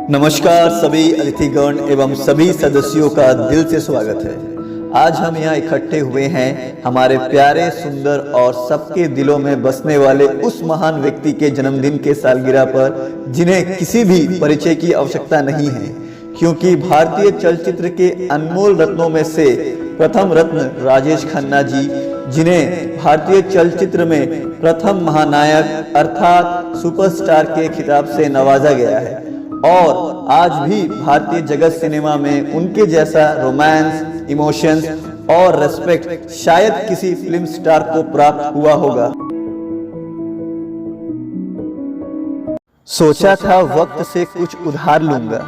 नमस्कार सभी अतिथिगण एवं सभी सदस्यों का दिल से स्वागत है। आज हम यहाँ इकट्ठे हुए हैं हमारे प्यारे, सुंदर और सबके दिलों में बसने वाले उस महान व्यक्ति के जन्मदिन के सालगिरह पर, जिन्हें किसी भी परिचय की आवश्यकता नहीं है, क्योंकि भारतीय चलचित्र के अनमोल रत्नों में से प्रथम रत्न राजेश खन्ना जी, जिन्हें भारतीय चलचित्र में प्रथम महानायक अर्थात सुपरस्टार के खिताब से नवाजा गया है और आज भी भारतीय जगत सिनेमा में उनके जैसा रोमांस, इमोशंस और रेस्पेक्ट शायद किसी फिल्म स्टार को प्राप्त हुआ होगा। सोचा था वक्त से कुछ उधार लूंगा,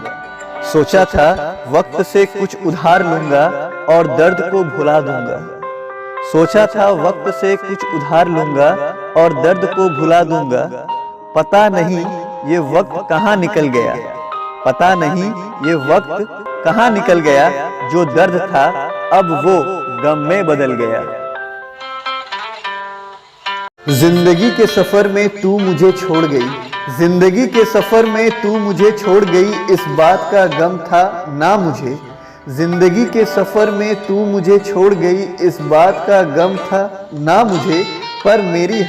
सोचा था वक्त से कुछ उधार लूंगा और दर्द को भुला दूंगा। सोचा था वक्त से कुछ उधार लूंगा और दर्द को भुला दूंगा। पता नहीं ये वक्त कहाँ निकल गया, पता नहीं ये वक्त कहाँ निकल गया। जो दर्द था अब वो गम में बदल गया। जिंदगी के सफर में तू मुझे छोड़ गई, जिंदगी के सफर में तू मुझे छोड़ गई, इस बात का गम था ना मुझे। जिंदगी के सफर में तू मुझे छोड़ गई, इस बात का गम था ना मुझे। पर मेरी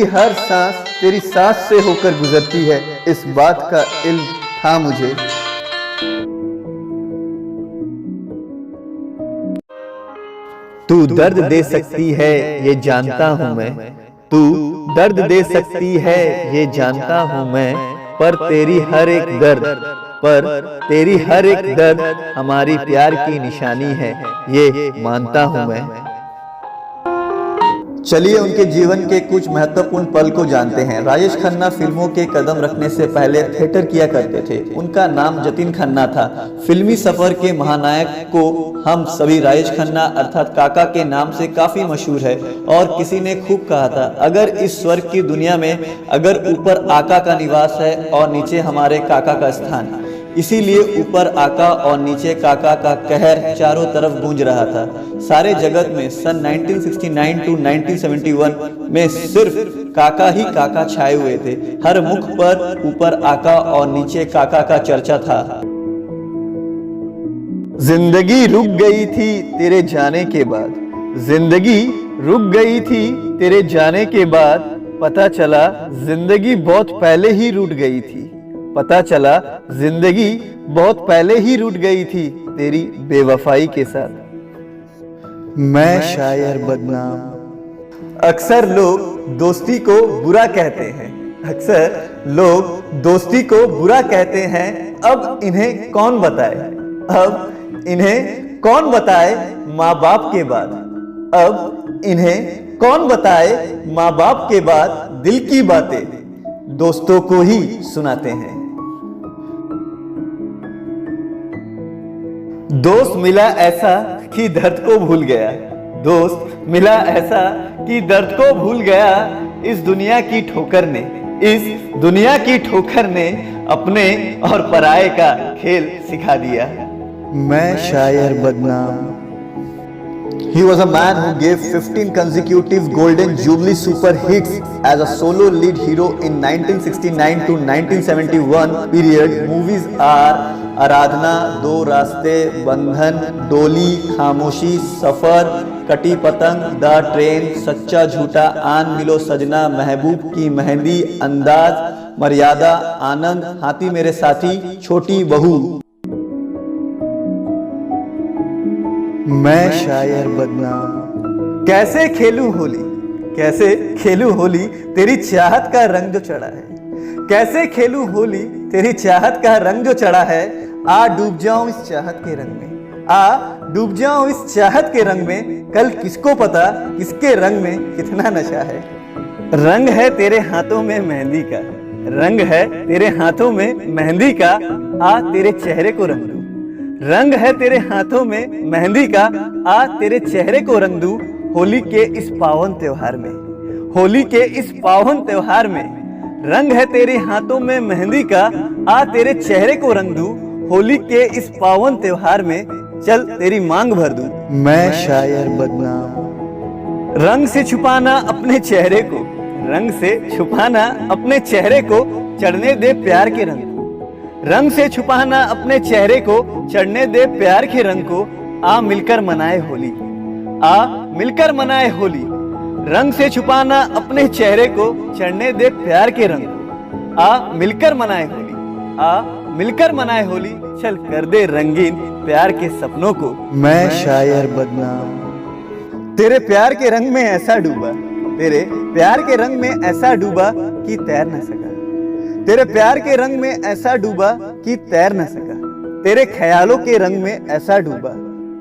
हर सांस तेरी सांस से होकर गुजरती है, इस बात का इल्म था मुझे। तू दर्द दे सकती है ये जानता हूँ मैं, तू दर्द दे सकती है ये जानता हूँ मैं, पर तेरी हर एक दर्द हमारी प्यार की निशानी है, ये मानता हूँ मैं। चलिए उनके जीवन के कुछ महत्वपूर्ण पल को जानते हैं। राजेश खन्ना फिल्मों के कदम रखने से पहले थिएटर किया करते थे। उनका नाम जतिन खन्ना था। फिल्मी सफर के महानायक को हम सभी राजेश खन्ना अर्थात काका के नाम से काफी मशहूर है और किसी ने खूब कहा था, अगर इस स्वर्ग की दुनिया में अगर ऊपर आका का निवास है और नीचे हमारे काका का स्थान, इसीलिए ऊपर आका और नीचे काका का कहर चारों तरफ गूंज रहा था। सारे जगत में सन 1969 टू 1971 में सिर्फ काका ही काका छाए हुए थे। हर मुख पर ऊपर आका और नीचे काका का चर्चा था। जिंदगी रुक गई थी तेरे जाने के बाद, जिंदगी रुक गई थी तेरे जाने के बाद, पता चला जिंदगी बहुत पहले ही रुक गई थी, पता चला जिंदगी बहुत पहले ही रुक गई थी तेरी बेवफाई के साथ। मैं शायर बदनाम। अक्सर लोग दोस्ती को बुरा कहते हैं, अक्सर लोग दोस्ती को बुरा कहते हैं। अब इन्हें कौन बताए, अब इन्हें कौन बताए माँ बाप के बाद, अब इन्हें कौन बताए माँ बाप के बाद। दिल की बातें दोस्तों को ही सुनाते हैं। दोस्त मिला ऐसा कि दर्द को भूल गया, दोस्त मिला ऐसा कि दर्द को भूल गया। इस दुनिया की ठोकर ने, इस दुनिया की ठोकर ने अपने और पराये का खेल सिखा दिया। मैं शायर बदनाम। He was a man who gave 15 consecutive Golden Jubilee super hits as a solo lead hero in 1969 to 1971 period. Movies are आराधना, दो रास्ते, बंधन, डोली, खामोशी, सफर, कटी पतंग, द ट्रेन, सच्चा झूठा, आन मिलो सजना, महबूब की मेहंदी, अंदाज, मर्यादा, आनंद, हाथी मेरे साथी, छोटी बहू। मैं शायर बदनाम। कैसे खेलूं होली, कैसे खेलूं होली, तेरी चाहत का रंग जो चढ़ा है, कैसे खेलूं होली, तेरी चाहत का रंग जो चढ़ा है। आ डूब जाऊं इस चाहत के रंग में, आ डूब जाऊं इस चाहत के रंग में, कल किसको पता किसके रंग में कितना नशा है। रंग है तेरे हाथों में मेहंदी का, रंग है तेरे हाथों में मेहंदी का, आ तेरे चेहरे को रंग दूं। रंग है तेरे हाथों में मेहंदी का, आ तेरे चेहरे को रंग दूं। होली के इस पावन त्योहार में, होली के इस पावन त्योहार में, रंग है तेरे हाथों में मेहंदी का, आ तेरे चेहरे को रंग दूं। होली के इस पावन त्योहार में, चल तेरी मांग भर दूं। मैं शायर बदनाम। रंग से छुपाना अपने चेहरे को, रंग से छुपाना अपने चेहरे को, चढ़ने दे प्यार के रंग को। रंग से छुपाना अपने चेहरे को, चढ़ने दे प्यार के रंग को। आ मिलकर मनाए होली, आ मिलकर मनाए होली। रंग से छुपाना अपने चेहरे को, चढ़ने दे प्यार के रंग को। आ मिलकर मनाए होली, आ मिलकर मनाए होली। चल कर दे रंगीन प्यार के सपनों को। मैं शायर बदनाम तेरे प्यार के रंग में ऐसा डूबा, तेरे प्यार के रंग में ऐसा डूबा कि तैर न सका। तेरे प्यार के रंग में ऐसा डूबा कि तैर न सका। तेरे ख्यालों के रंग में ऐसा डूबा,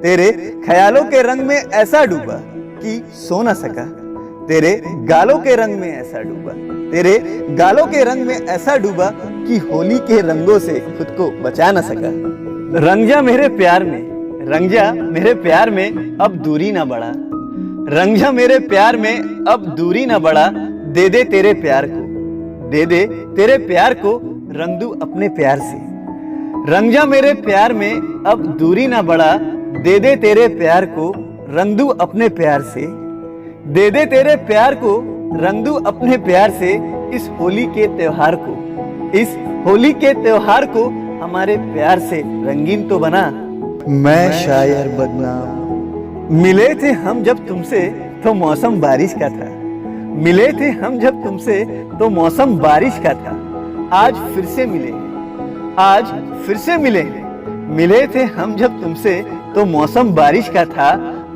तेरे ख्यालों के रंग में ऐसा डूबा कि सो न सका। तेरे गालों के रंग में ऐसा डूबा, तेरे गालों के रंग में ऐसा डूबा कि होली के रंगों से खुद को बचा न सका। रंग जा मेरे प्यार में, रंग जा मेरे प्यार में, अब दूरी ना बढ़ा। रंग जा मेरे प्यार में, अब दूरी ना बढ़ा। दे दे तेरे प्यार को, दे दे तेरे प्यार को, रंग दूं अपने प्यार से। रंग जा मेरे प्यार में, अब दूरी ना बढ़ा। दे दे तेरे प्यार को, रंग दूं अपने प्यार से। दे दे तेरे प्यार को, रंग दूं अपने प्यार से। इस होली के त्योहार को, इस होली के त्योहार को हमारे प्यार से रंगीन तो बना। मैं शायर बदनाम मिले थे हम जब तुमसे तो मौसम बारिश का था। मिले थे हम जब तुमसे तो मौसम बारिश का था। आज फिर से मिले, आज फिर से मिले। मिले थे हम जब तुमसे तो मौसम बारिश का था।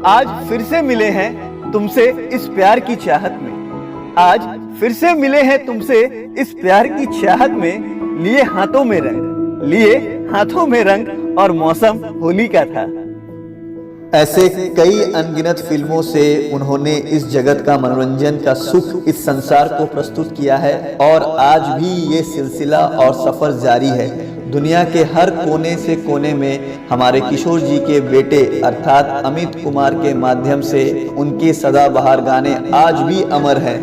आज फिर से मिले हैं तुमसे इस प्यार की चाहत में। आज फिर से मिले हैं तुमसे इस प्यार की चाहत में। लिए हाथों में रंग, लिए हाथों में रंग और मौसम होली का था। ऐसे कई अनगिनत फिल्मों से उन्होंने इस जगत का मनोरंजन का सुख इस संसार को प्रस्तुत किया है और आज भी ये सिलसिला और सफर जारी है। दुनिया के हर कोने से कोने में हमारे किशोर जी के बेटे अर्थात अमित कुमार के माध्यम से उनके सदाबहार गाने आज भी अमर हैं।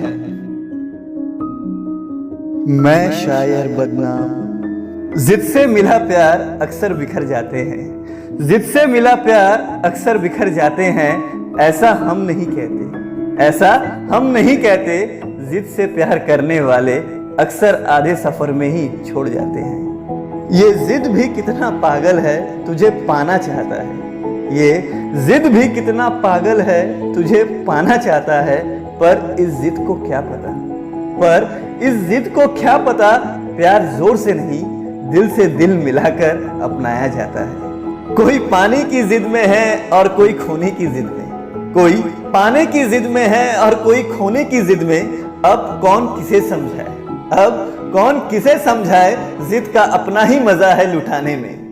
मैं शायर बदनाम जिद से मिला प्यार अक्सर बिखर जाते हैं। जिद से मिला प्यार अक्सर बिखर जाते हैं। ऐसा हम नहीं कहते, ऐसा हम नहीं कहते। जिद से प्यार करने वाले अक्सर आधे सफर में ही छोड़ जाते हैं। ये जिद भी कितना पागल है तुझे पाना चाहता है। ये जिद भी कितना पागल है तुझे पाना चाहता है। पर इस जिद को क्या पता, पर इस जिद को क्या पता, प्यार जोर से नहीं दिल से दिल मिलाकर अपनाया जाता है। कोई पानी की जिद में है और कोई खोने की जिद में। कोई पाने की जिद में है और कोई खोने की जिद में। अब कौन किसे समझाए, अब कौन किसे समझाए। जिद का अपना ही मजा है लुटाने में।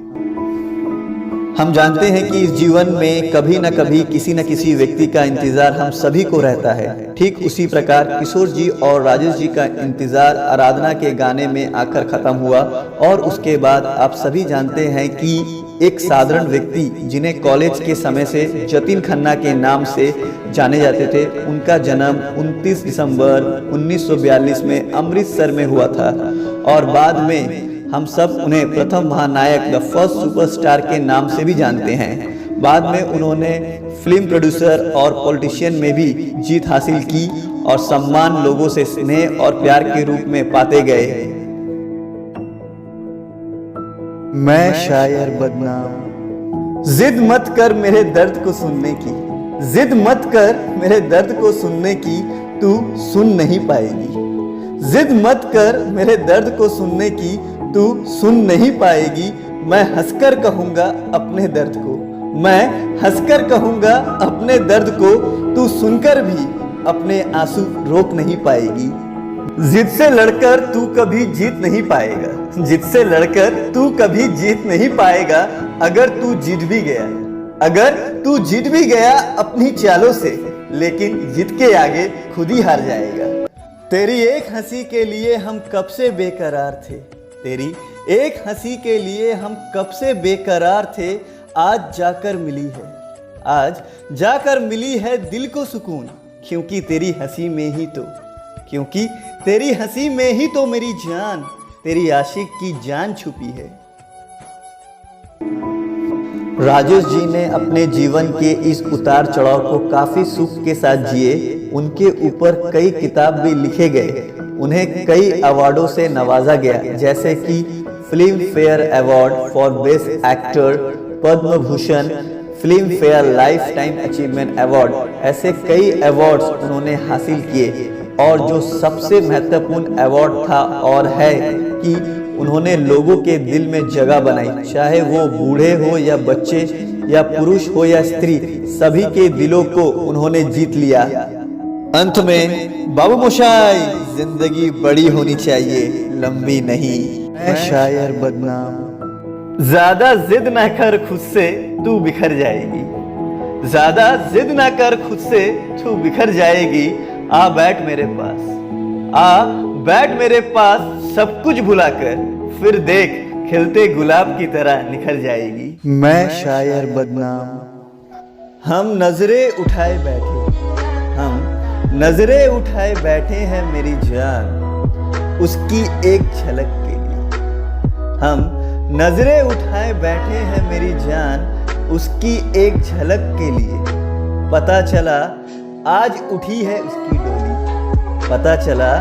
हम जानते हैं कि इस जीवन में कभी न कभी किसी न किसी व्यक्ति का इंतजार हम सभी को रहता है। ठीक उसी प्रकार किशोर जी और राजेश जी का इंतजार आराधना के गाने में आकर खत्म हुआ और उसके बाद आप सभी जानते हैं कि एक साधारण व्यक्ति जिन्हें कॉलेज के समय से जतिन खन्ना के नाम से जाने जाते थे, उनका जन्म 29 दिसंबर 1942 में अमृतसर में हुआ था और बाद में हम सब उन्हें प्रथम महानायक द फर्स्ट सुपरस्टार के नाम से भी जानते हैं। बाद में उन्होंने फिल्म प्रोड्यूसर और पॉलिटिशियन में भी जीत हासिल की और सम्मान लोगों से स्नेह और प्यार के रूप में पाते गए। मैं शायर बदनाम जिद मत कर मेरे दर्द को सुनने की। जिद मत कर मेरे दर्द को सुनने की, तू सुन नहीं पाएगी। जिद मत कर मेरे दर्द को सुनने की, तू सुन नहीं पाएगी। मैं हंसकर कहूंगा अपने दर्द को, मैं हंसकर कहूंगा अपने दर्द को। तू सुनकर भी अपने आंसू रोक नहीं पाएगी। जिद से लड़कर तू कभी जीत नहीं पाएगा। जिद से लड़कर तू कभी जीत नहीं पाएगा। अगर तू जीत भी गया, अगर तू जीत भी गया अपनी चालों से, लेकिन जिद के आगे खुद ही हार जाएगा। तेरी एक हंसी के लिए हम कब से बेकरार थे। तेरी एक हंसी के लिए हम कब से बेकरार थे। आज जाकर मिली है, आज जाकर मिली है दिल को सुकून। क्योंकि तेरी हंसी में ही तो, क्योंकि तेरी हंसी में ही तो मेरी जान, तेरी आशिक की जान छुपी है। राजेश जी ने अपने जीवन के इस उतार चढ़ाव को काफी सुख के साथ जिए। उनके ऊपर कई किताब भी लिखे गए। उन्हें कई अवार्डों से नवाजा गया, जैसे कि film fair award for best actor, Padma Bhushan, film fair life time achievement award. ऐसे कई अवार्ड्स उन्होंने हासिल किए और जो सबसे महत्वपूर्ण अवार्ड था और है कि उन्होंने लोगों के दिल में जगह बनाई, चाहे वो बूढ़े हो या बच्चे या पुरुष हो या स्त्री, सभी के दिलों को उन्होंने जीत लिया। अंत में बाबू मोशाय, जिंदगी बड़ी होनी चाहिए, लंबी नहीं। मैं शायर बदनाम। ज्यादा जिद ना कर खुद से, तू बिखर जाएगी। ज्यादा जिद ना कर खुद से, तू बिखर जाएगी। आ बैठ मेरे पास, आ बैठ मेरे पास, सब कुछ भुलाकर, फिर देख खिलते गुलाब की तरह निखर जाएगी। मैं शायर बदनाम। हम नजरें उठाए बैठे, हम नजरें उठाए बैठे हैं मेरी जान, उसकी एक झलक के लिए। हम नजरें उठाए बैठे हैं मेरी जान, उसकी एक झलक के लिए। पता चला आज उठी है उसकी डोली, पता चला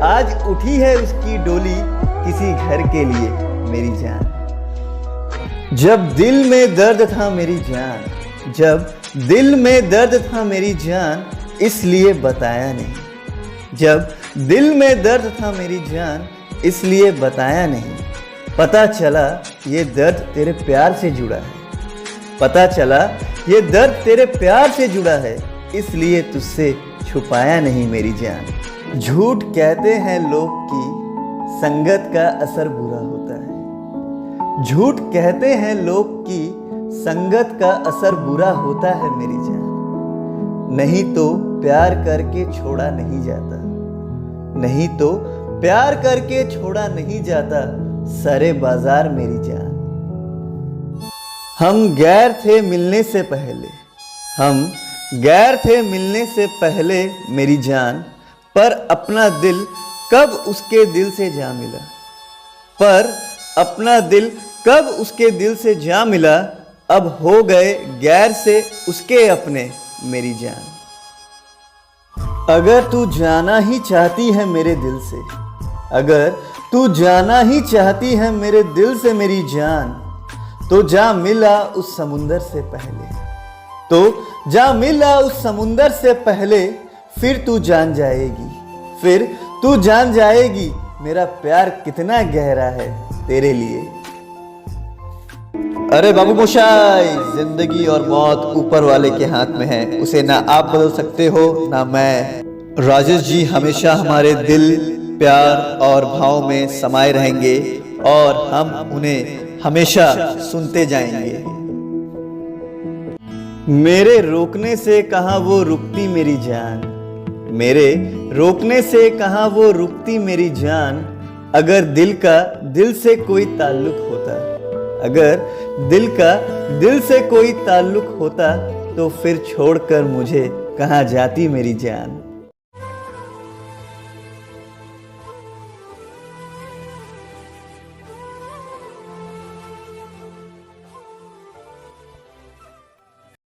आज उठी है उसकी डोली, किसी घर के लिए मेरी जान। जब दिल में दर्द था मेरी जान, जब दिल में दर्द था मेरी जान, इसलिए बताया नहीं। जब दिल में दर्द था मेरी जान, इसलिए बताया नहीं। पता चला ये दर्द तेरे प्यार से जुड़ा है, पता चला ये दर्द तेरे प्यार से जुड़ा है, इसलिए तुझसे छुपाया नहीं मेरी जान। झूठ कहते हैं लोग कि संगत का असर बुरा होता है, झूठ कहते हैं लोग कि संगत का असर बुरा होता है मेरी जान। नहीं तो प्यार करके छोड़ा नहीं जाता, नहीं तो प्यार करके छोड़ा नहीं जाता, सरे बाजार मेरी जान। हम गैर थे मिलने से पहले, हम गैर थे मिलने से पहले मेरी जान, पर अपना दिल कब उसके दिल से जा मिला, पर अपना दिल कब उसके दिल से जा मिला, अब हो गए गैर से उसके अपने मेरी जान। अगर तू जाना ही चाहती है मेरे दिल से, अगर तू जाना ही चाहती है मेरे दिल से मेरी जान, तो जा मिला उस समुंदर से पहले, तो जा मिला उस समुंदर से पहले, फिर तू जान जाएगी, फिर तू जान जाएगी मेरा प्यार कितना गहरा है तेरे लिए। अरे बाबू मोशाय, जिंदगी और मौत ऊपर वाले के हाथ में है, उसे ना आप बदल सकते हो ना मैं। राजेश जी हमेशा हमारे दिल, प्यार और भाव में समाये रहेंगे और हम उन्हें हमेशा सुनते जाएंगे। मेरे रोकने से कहाँ वो रुकती मेरी जान, मेरे रोकने से कहाँ वो रुकती मेरी जान। अगर दिल का दिल से कोई ताल्लुक होता, अगर दिल का दिल से कोई ताल्लुक होता, तो फिर छोड़कर मुझे कहाँ जाती मेरी जान।